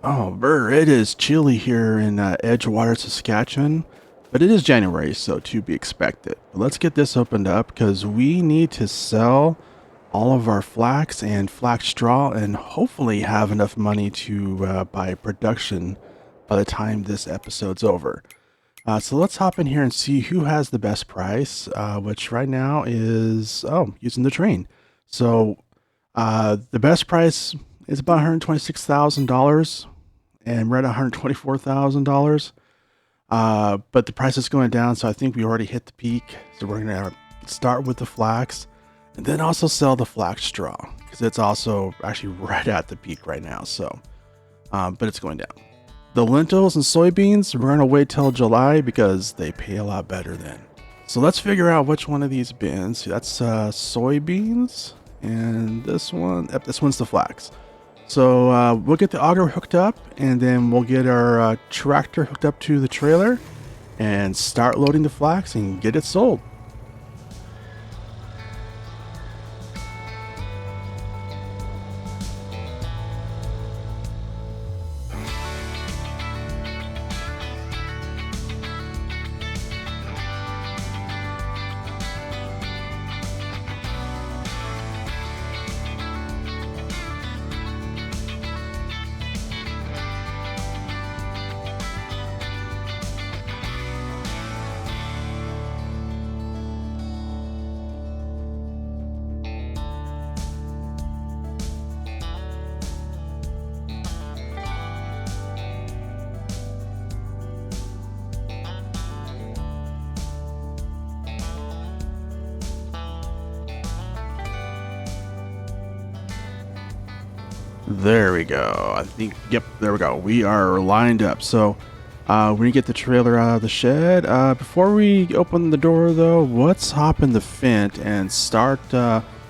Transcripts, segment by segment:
Oh, brr, it is chilly here in Edgewater, Saskatchewan, but it is January, so to be expected. But let's get this opened up because we need to sell all of our flax and flax straw and hopefully have enough money to buy production by the time this episode's over. So let's hop in here and see who has the best price, which right now is, using the train. So the best price is about $126,000 and we're at $124,000. But the price is going down, so I think we already hit the peak. So we're gonna start with the flax, and then also sell the flax straw because it's also actually right at the peak right now. So, but it's going down. The lentils and soybeans, we're gonna wait till July because they pay a lot better then. So let's figure out which one of these bins. That's soybeans, and this one. Yep, this one's the flax. So we'll get the auger hooked up, and then we'll get our tractor hooked up to the trailer and start loading the flax and get it sold. There we go. I think, yep, there we go. We are lined up. So we're gonna get the trailer out of the shed. Before we open the door though, let's hop in the Fent and start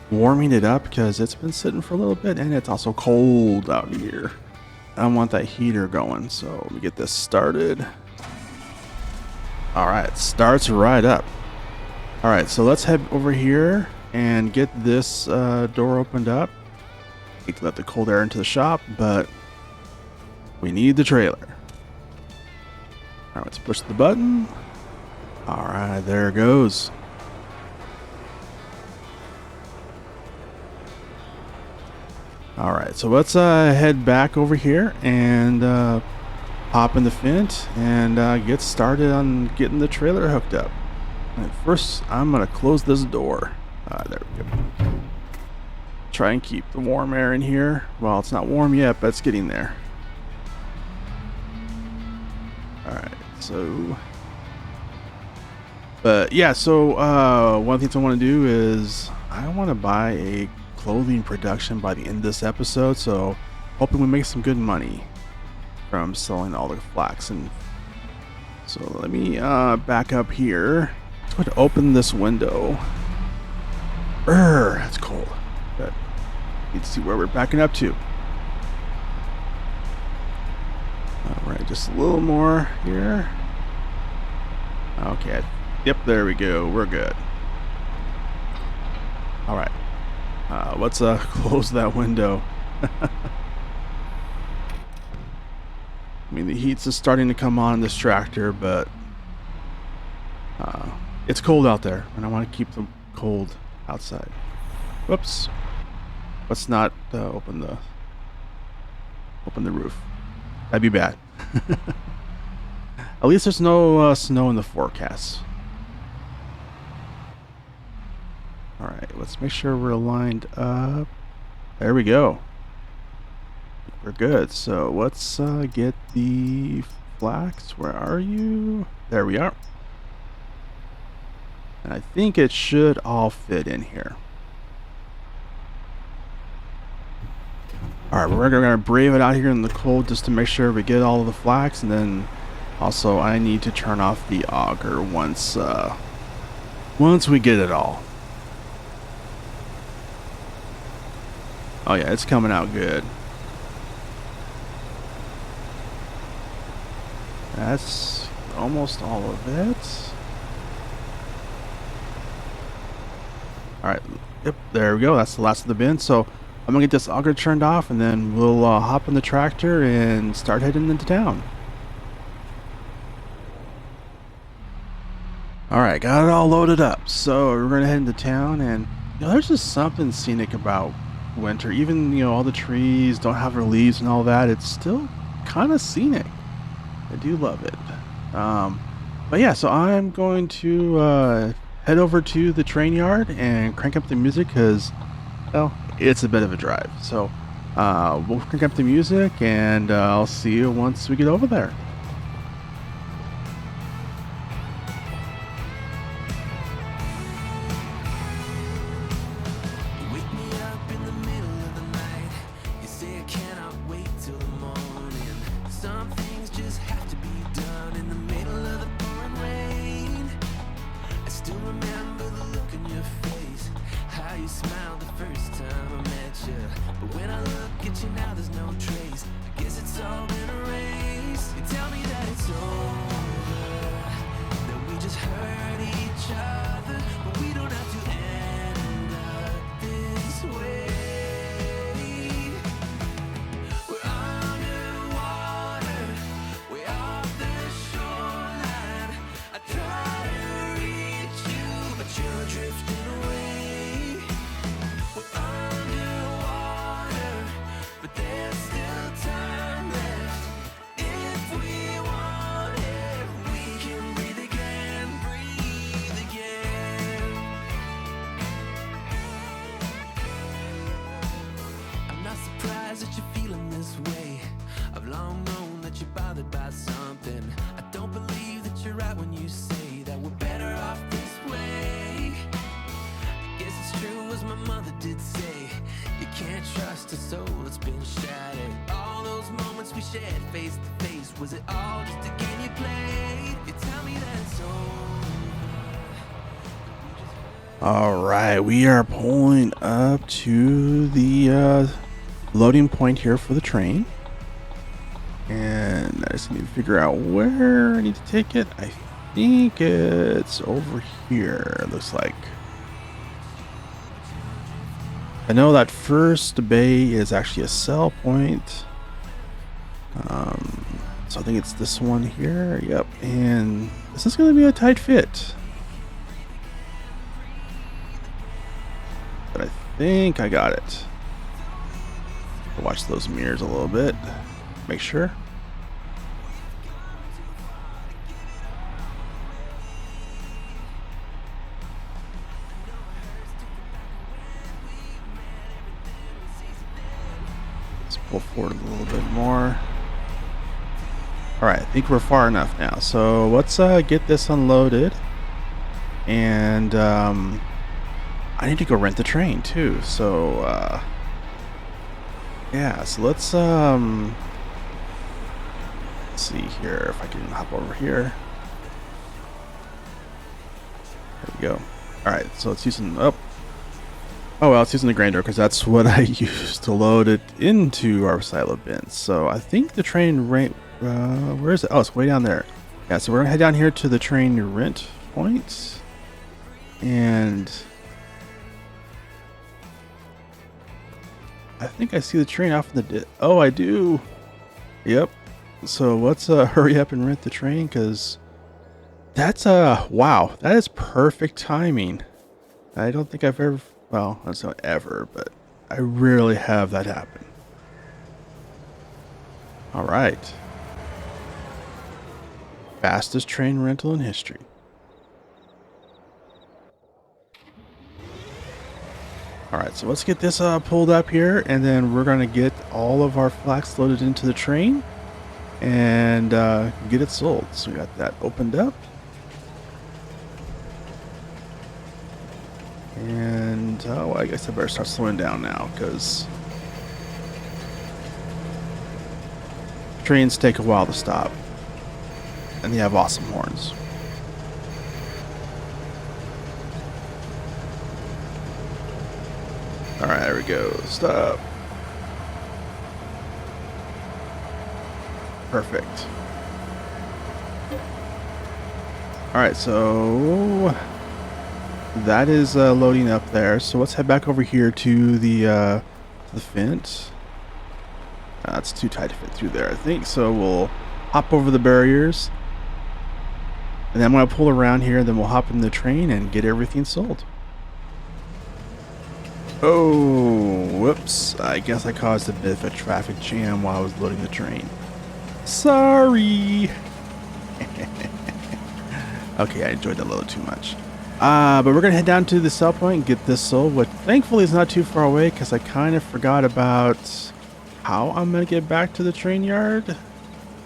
warming it up because it's been sitting for a little bit and it's also cold out here. I want that heater going, so let me get this started. All right, starts right up. All right, so let's head over here and get this door opened up. Hate to let the cold air into the shop, but we need the trailer. All right, let's push the button. All right, there it goes. All right, so let's head back over here and hop in the Fent and get started on getting the trailer hooked up. All right, first, I'm gonna close this door. There we go. Try and keep the warm air in here. Well, it's not warm yet, but it's getting there. All right, so, but yeah, so one of the things I want to do is I want to buy a clothing production by the end of this episode. So hoping we make some good money from selling all the flax. And so let me back up here. Let's go to open this window. That's cold. But need to see where we're backing up to. All right, just a little more here. Okay, yep, there we go. We're good. All right, let's close that window. I mean, the heat's just starting to come on this tractor, but it's cold out there, and I want to keep the cold outside. Whoops. Let's not open the roof. That'd be bad. At least there's no snow in the forecast. All right, let's make sure we're lined up. There we go. We're good. So let's get the flax. Where are you? There we are. And I think it should all fit in here. All right, we're gonna brave it out here in the cold just to make sure we get all of the flax, and then also I need to turn off the auger once we get it all. Oh yeah, it's coming out good. That's almost all of it. All right, yep, there we go. That's the last of the bin. So I'm gonna get this auger turned off, and then we'll hop in the tractor and start heading into town. Alright, got it all loaded up. So we're gonna head into town, and there's just something scenic about winter. Even all the trees don't have their leaves and all that, it's still kind of scenic. I do love it. But yeah, so I'm going to head over to the train yard and crank up the music because, well, it's a bit of a drive. So we'll crank up the music, and I'll see you once we get over there. Face to face, was it all just a game you played? You tell me that it's over. All right, we are pulling up to the loading point here for the train, and I just need to figure out where I need to take it. I think it's over here, it looks like. I know that first bay is actually a sell point. So I think it's this one here. Yep, and this is going to be a tight fit. But I think I got it. Watch those mirrors a little bit. Make sure. Let's pull forward a little bit more. Alright, I think we're far enough now. So let's get this unloaded. And I need to go rent the train too. So yeah, so let's see here if I can hop over here. There we go. Alright, so let's use some oh well, it's using the grinder because that's what I used to load it into our silo bins. So I think the train rent where is it? Oh, it's way down there. Yeah, so we're gonna head down here to the train rent point, and I think I see the train off in the oh, I do. Yep. So let's hurry up and rent the train, because that's wow, that is perfect timing. I don't think I've ever, well, that's not ever, but I rarely have that happen. All right. Fastest train rental in history. Alright, so let's get this pulled up here, and then we're going to get all of our flax loaded into the train and get it sold. So we got that opened up. And oh, I guess I better start slowing down now, because trains take a while to stop. And they have awesome horns. Alright, there we go. Stop. Perfect. Alright, so that is loading up there. So let's head back over here to the to the fence. It's too tight to fit through there, I think. So we'll hop over the barriers. And then I'm going to pull around here, and then we'll hop in the train and get everything sold. Oh, whoops. I guess I caused a bit of a traffic jam while I was loading the train. Sorry. Okay, I enjoyed that a little too much. But we're going to head down to the sell point and get this sold, which thankfully is not too far away because I kind of forgot about how I'm going to get back to the train yard. So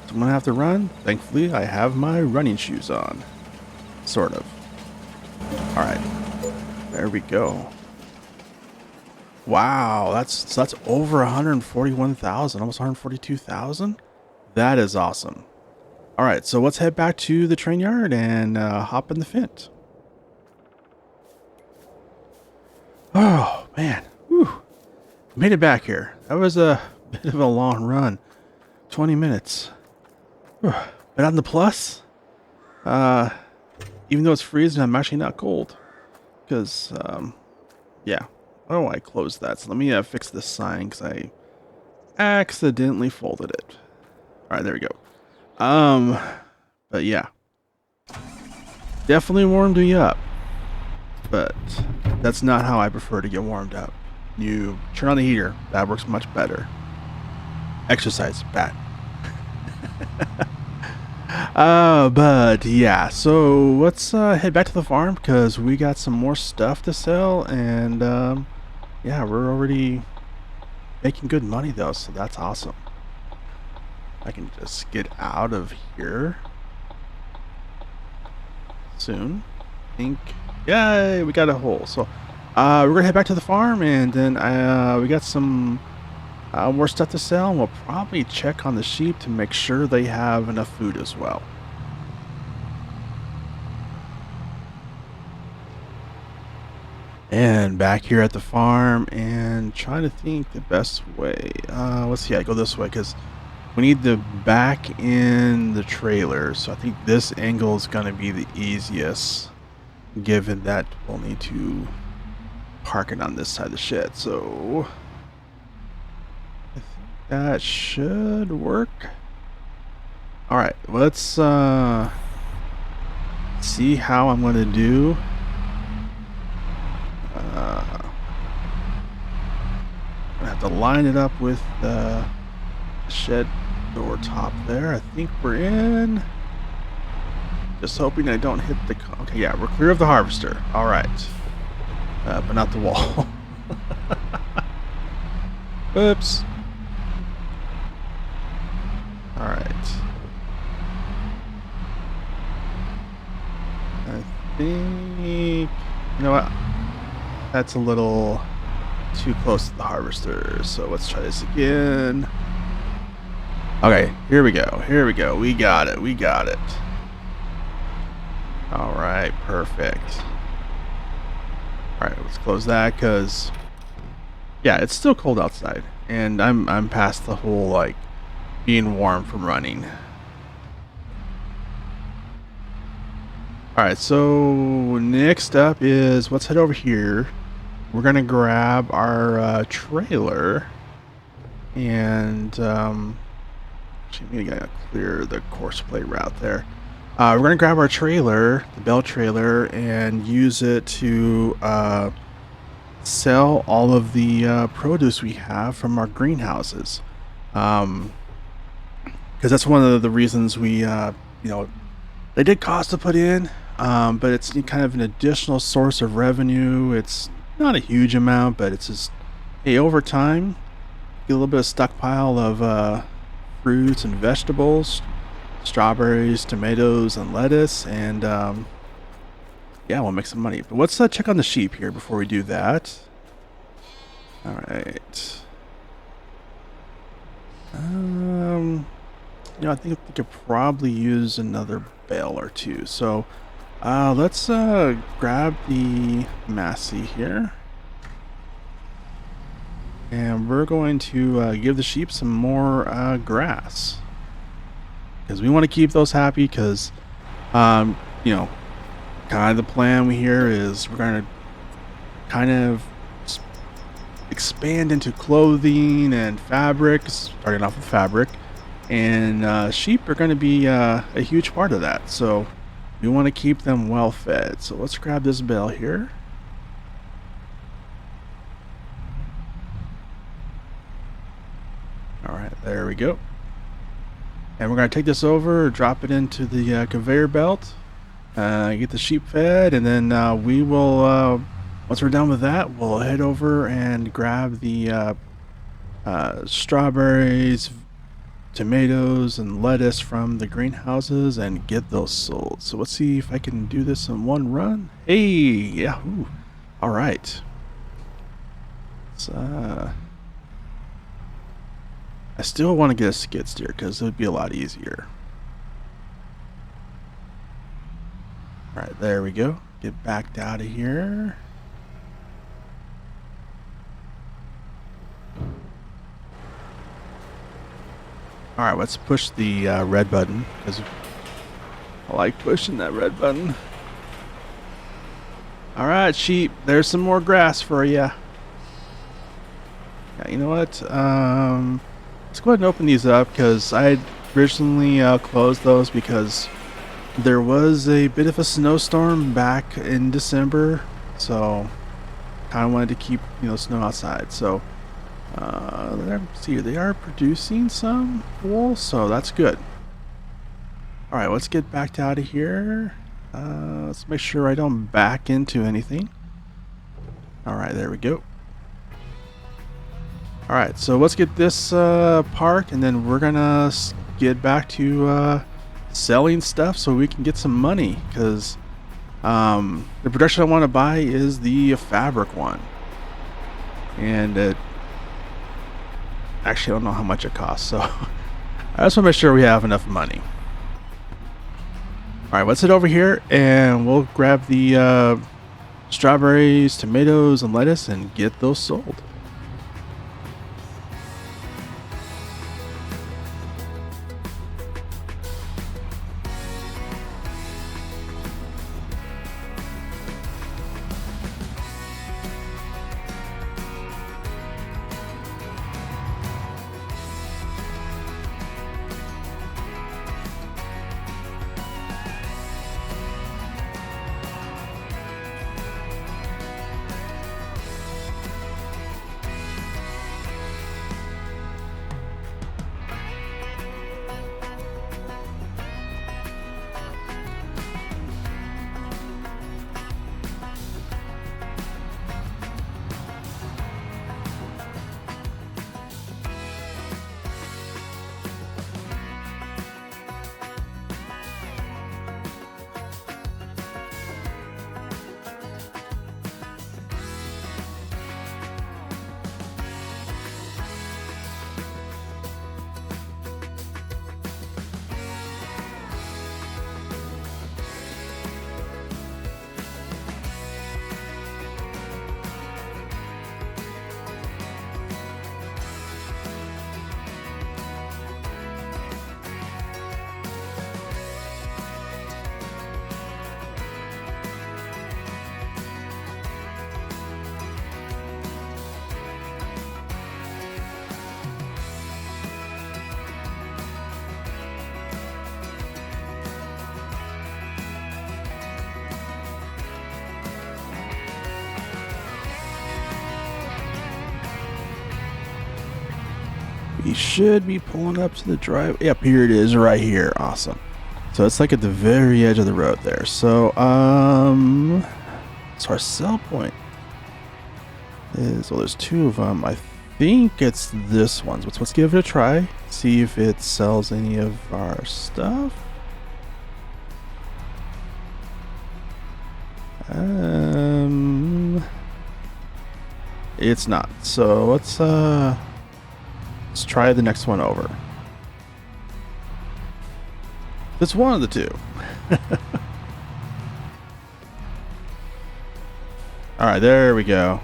I'm going to have to run. Thankfully, I have my running shoes on. Sort of. All right. There we go. Wow, that's over 141,000, almost 142,000. That is awesome. All right, so let's head back to the train yard and hop in the Fint. Oh man, whew. Made it back here. That was a bit of a long run, 20 minutes. Whew. But on the plus, even though it's freezing, I'm actually not cold because, yeah. Oh, I closed that. So let me fix this sign because I accidentally folded it. All right, there we go. But yeah, definitely warmed me up. But that's not how I prefer to get warmed up. You turn on the heater. That works much better. Exercise, bad. But yeah, so let's head back to the farm because we got some more stuff to sell, and yeah, we're already making good money though, so that's awesome. I can just get out of here soon. I think, yay, we got a hole. So we're gonna head back to the farm, and then we got some more stuff to sell, and we'll probably check on the sheep to make sure they have enough food as well. And back here at the farm and trying to think the best way. Let's see, I go this way because we need to back in the trailer. So I think this angle is going to be the easiest, given that we'll need to park it on this side of the shed. So I think that should work. All right, let's see how I'm going to do. I have to line it up with the shed door top there. I think we're in. Just hoping I don't hit the... Okay, yeah, we're clear of the harvester. All right. But not the wall. Oops. All right. I think... You know what? That's a little too close to the harvester, so let's try this again. Okay, here we go. Here we go. We got it. We got it. All right, perfect. All right, let's close that because, yeah, it's still cold outside, and I'm past the whole like being warm from running. All right, so next up is let's head over here. We're gonna grab our trailer, and actually, we gotta clear the course plate route there. We're gonna grab our trailer, the bell trailer, and use it to sell all of the produce we have from our greenhouses. Because that's one of the reasons we, you know, they did cost to put in, but it's kind of an additional source of revenue. It's not a huge amount, but it's just, hey, over time, get a little bit of stockpile of fruits and vegetables, strawberries, tomatoes, and lettuce, and yeah, we'll make some money. But let's check on the sheep here before we do that. All right. You know, I think we could probably use another bale or two. So let's grab the Massey here. And we're going to give the sheep some more grass. Because we want to keep those happy because, you know, kind of the plan we here is we're going to kind of expand into clothing and fabrics, starting off with fabric. And sheep are going to be a huge part of that. So we want to keep them well fed. So let's grab this bale here. All right, there we go. And we're going to take this over, drop it into the conveyor belt, get the sheep fed, and then we will, once we're done with that, we'll head over and grab the strawberries, tomatoes, and lettuce from the greenhouses and get those sold. So let's see if I can do this in one run. Hey, yeah, ooh. All right. So, I still want to get a skid steer because it would be a lot easier. All right, there we go. Get backed out of here. All right, let's push the red button because I like pushing that red button. All right, sheep, there's some more grass for you. Yeah, you know what? Let's go ahead and open these up because I originally closed those because there was a bit of a snowstorm back in December, so kind of wanted to keep snow outside. So let's see, they are producing some wool, so that's good. All right, let's get backed out of here. Let's make sure I don't back into anything. All right, there we go. All right, so let's get this parked, and then we're gonna get back to selling stuff so we can get some money, because the production I want to buy is the fabric one, and actually I don't know how much it costs, so I just want to make sure we have enough money. All right, let's head over here and we'll grab the strawberries, tomatoes, and lettuce and get those sold. We should be pulling up to the drive. Yep, here it is right here. Awesome. So it's like at the very edge of the road there. So so our sell point is, well, there's two of them. I think it's this one. So let's give it a try. See if it sells any of our stuff. It's not. So let's try the next one over. It's one of the two. All right, there we go.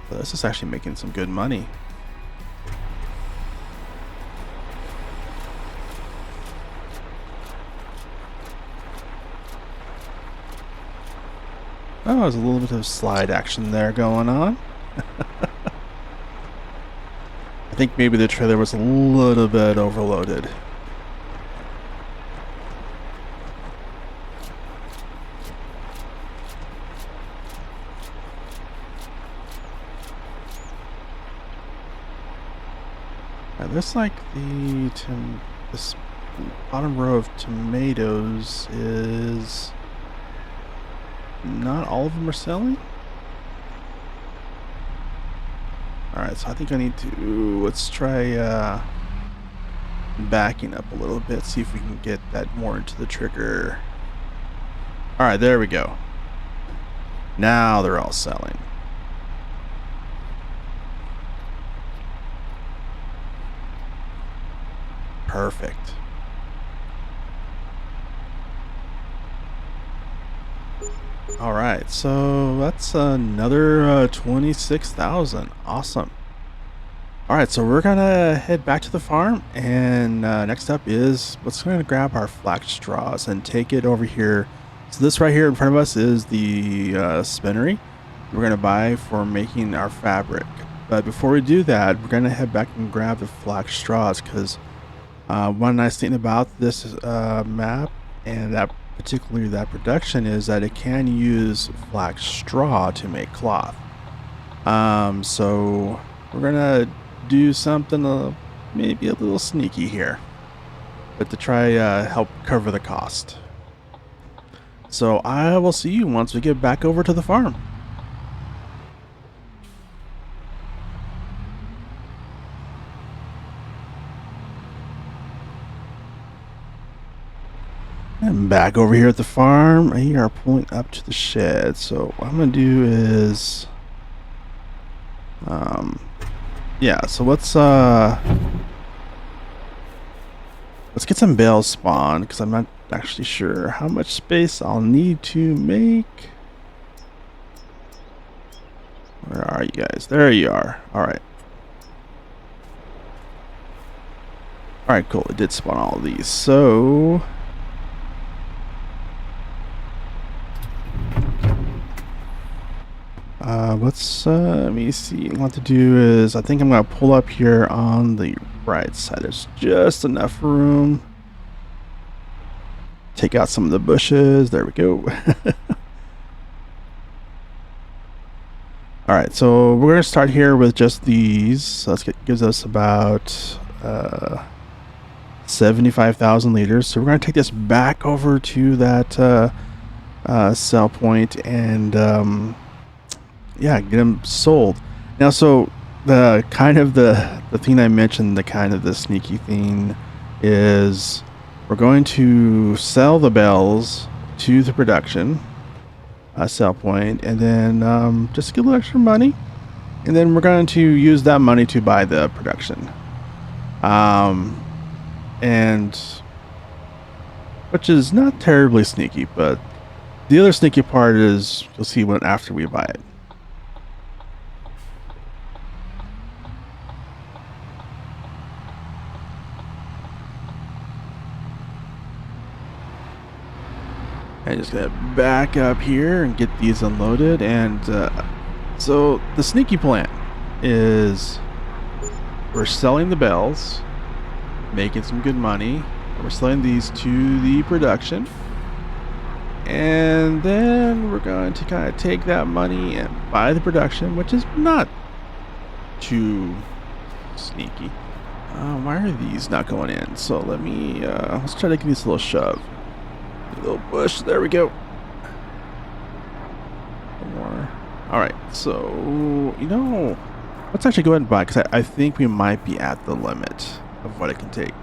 So this is actually making some good money. Oh, there's a little bit of slide action there going on. I think maybe the trailer was a little bit overloaded. It looks like this bottom row of tomatoes is not all of them are selling. All right, so I think I need to let's try backing up a little bit, see if we can get that more into the trigger. All right, there we go. Now they're all selling. Perfect. All right, so that's another 26,000. Awesome. All right, so we're gonna head back to the farm, and next up is let's gonna grab our flax straws and take it over here. So this right here in front of us is the spinnery we're gonna buy for making our fabric. But before we do that, we're gonna head back and grab the flax straws because one nice thing about this map and that particularly that production is that it can use flax straw to make cloth. So we're gonna do something maybe a little sneaky here, but to try help cover the cost. So I will see you once we get back over to the farm. And back over here at the farm, we are pulling up to the shed. So what I'm gonna do is, yeah. So let's get some bales spawned because I'm not actually sure how much space I'll need to make. Where are you guys? There you are. All right. All right, cool. It did spawn all of these. So let me see. What I want to do is I think I'm gonna pull up here on the right side. There's just enough room. Take out some of the bushes. There we go. All right, so we're gonna start here with just these. So gives us about 75,000 liters. So we're gonna take this back over to that sell point and yeah, get them sold. Now, so the thing I mentioned, the kind of the sneaky thing is we're going to sell the bells to the production sell point, and then just get a little extra money, and then we're going to use that money to buy the production. And which is not terribly sneaky, but the other sneaky part is you'll see when after we buy it. I'm just gonna back up here and get these unloaded, and so the sneaky plan is we're selling the bells, making some good money. We're selling these to the production, and then we're going to kind of take that money and buy the production, which is not too sneaky. Why are these not going in? So let me let's try to give these a little shove. A little bush. There we go. One more. All right. So let's actually go ahead and buy because I think we might be at the limit of what it can take.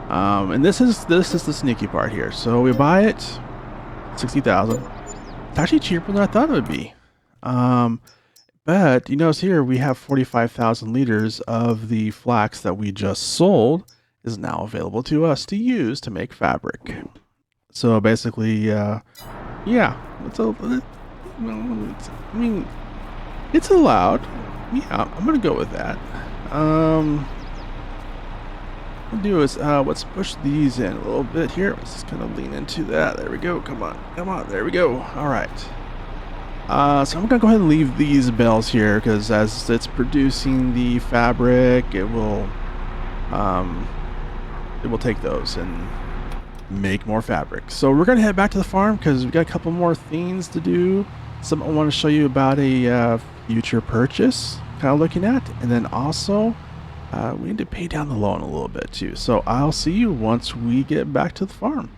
And this is the sneaky part here. So we buy it, 60,000. It's actually cheaper than I thought it would be. But you notice here we have 45,000 liters of the flax that we just sold is now available to us to use to make fabric. So basically, yeah, it's it's allowed. Yeah, I'm gonna go with that. What we'll do is let's push these in a little bit here. Let's just kind of lean into that. There we go. Come on, there we go. All right. So I'm gonna go ahead and leave these bales here because as it's producing the fabric, um, it will take those and make more fabric. So we're gonna head back to the farm because we got a couple more things to do. Something I want to show you about a future purchase, kind of looking at, and then also we need to pay down the loan a little bit too. So I'll see you once we get back to the farm.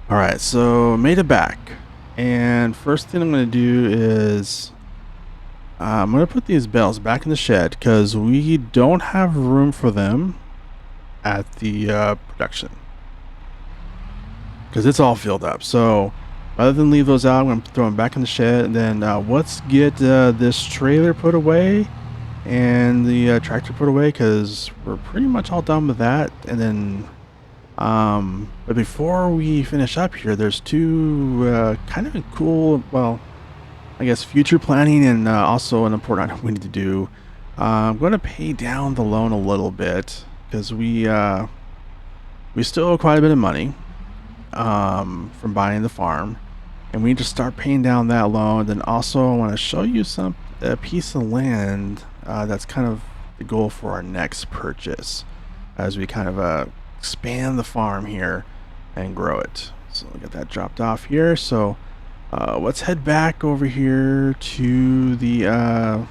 All right, so made it back, and first thing I'm going to do is I'm going to put these bales back in the shed because we don't have room for them at the production because it's all filled up. So rather than leave those out, I'm going to throw them back in the shed, and then let's get this trailer put away and the tractor put away because we're pretty much all done with that. And then but before we finish up here, there's two kind of cool, well, I guess future planning and also an important item we need to do. I'm going to pay down the loan a little bit because we still owe quite a bit of money from buying the farm, and we need to start paying down that loan. Then also I want to show you a piece of land that's kind of the goal for our next purchase as we kind of expand the farm here and grow it. So we got that dropped off here. So let's head back over here to the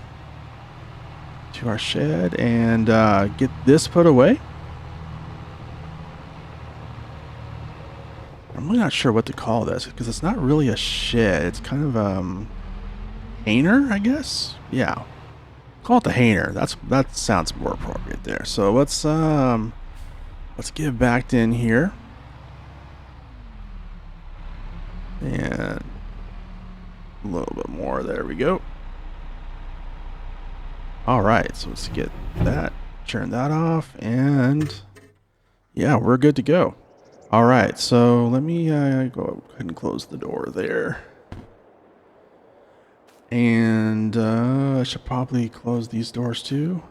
to our shed and get this put away. I'm really not sure what to call this because it's not really a shed. It's kind of hanger, I guess. Yeah, call it the hanger. That sounds more appropriate there. So let's get backed in here. And a little bit more. There we go. All right, so let's get that, turn that off, and yeah, we're good to go. All right, so let me go ahead and close the door there. And I should probably close these doors too.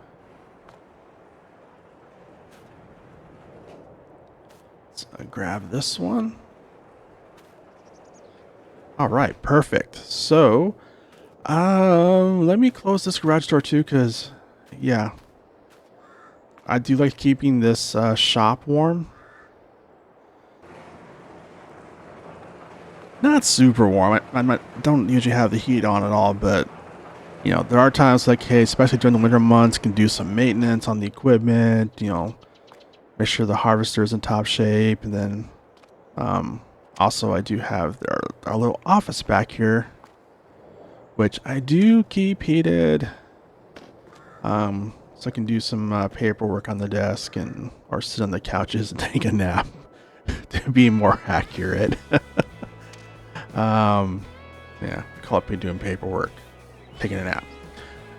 Let's grab this one. All right, perfect. So let me close this garage door too, because yeah, I do like keeping this shop warm. Not super warm. I don't usually have the heat on at all, but you know, there are times like, hey, especially during the winter months, can do some maintenance on the equipment, you know, make sure the harvester is in top shape. And then also I do have our little office back here, which I do keep heated, so I can do some paperwork on the desk and or sit on the couches and take a nap to be more accurate. Yeah, call it me doing paperwork, taking a nap.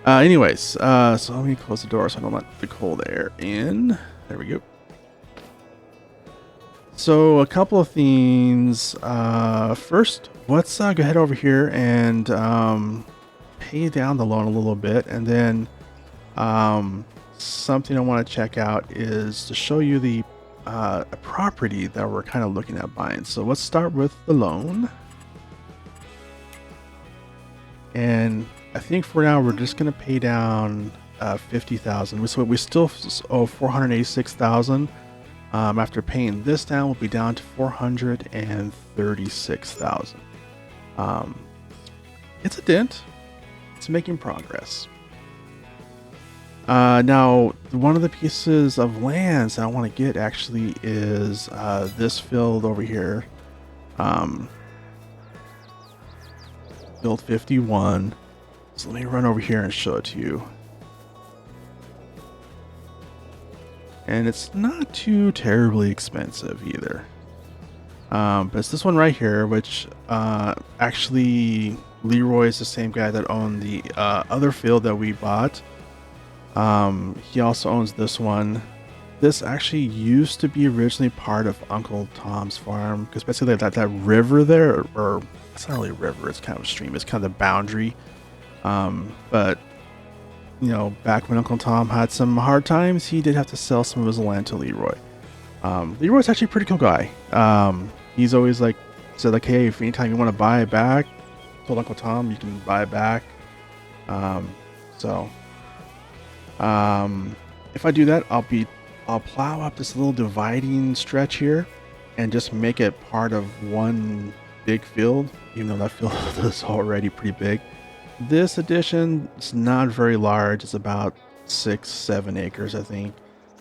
Anyways, so let me close the door so I don't let the cold air in. There we go. So a couple of things. First, let's go ahead over here and pay down the loan a little bit, and then something I want to check out is to show you the a property that we're kind of looking at buying. So let's start with the loan. And I think for now we're just going to pay down $50,000. So we still owe $486,000. After paying this down, we'll be down to $436,000. It's a dent. It's making progress. Now, one of the pieces of lands I want to get actually is this field over here. Field 51. So let me run over here and show it to you. And it's not too terribly expensive either. But it's this one right here, which actually Leroy is the same guy that owned the other field that we bought. He also owns this one. This actually used to be originally part of Uncle Tom's farm, because basically that river there, or it's not really a river, it's kind of a stream, it's kind of the boundary. But you know, back when Uncle Tom had some hard times, he did have to sell some of his land to Leroy. Leroy's actually a pretty cool guy. He's always like said like, hey, if anytime you want to buy it back, told Uncle Tom you can buy it back. So if I do that, I'll plow up this little dividing stretch here and just make it part of one big field, even though that field is already pretty big. This addition is not very large. It's about 6-7 acres, I think.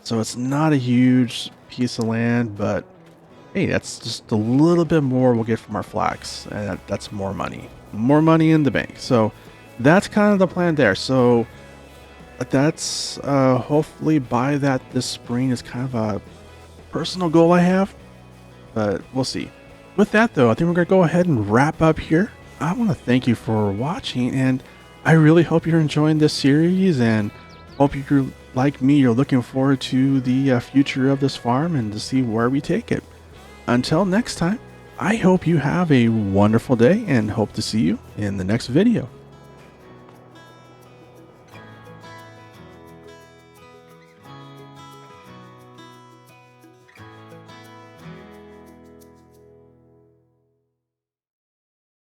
So it's not a huge piece of land, but hey, that's just a little bit more we'll get from our flax, and that's more money in the bank. So that's kind of the plan there. So that's hopefully by that this spring is kind of a personal goal I have, but we'll see. With that though, I think we're gonna go ahead and wrap up here. I want to thank you for watching, and I really hope you're enjoying this series, and hope you're like me, you're looking forward to the future of this farm and to see where we take it. Until next time, I hope you have a wonderful day and hope to see you in the next video.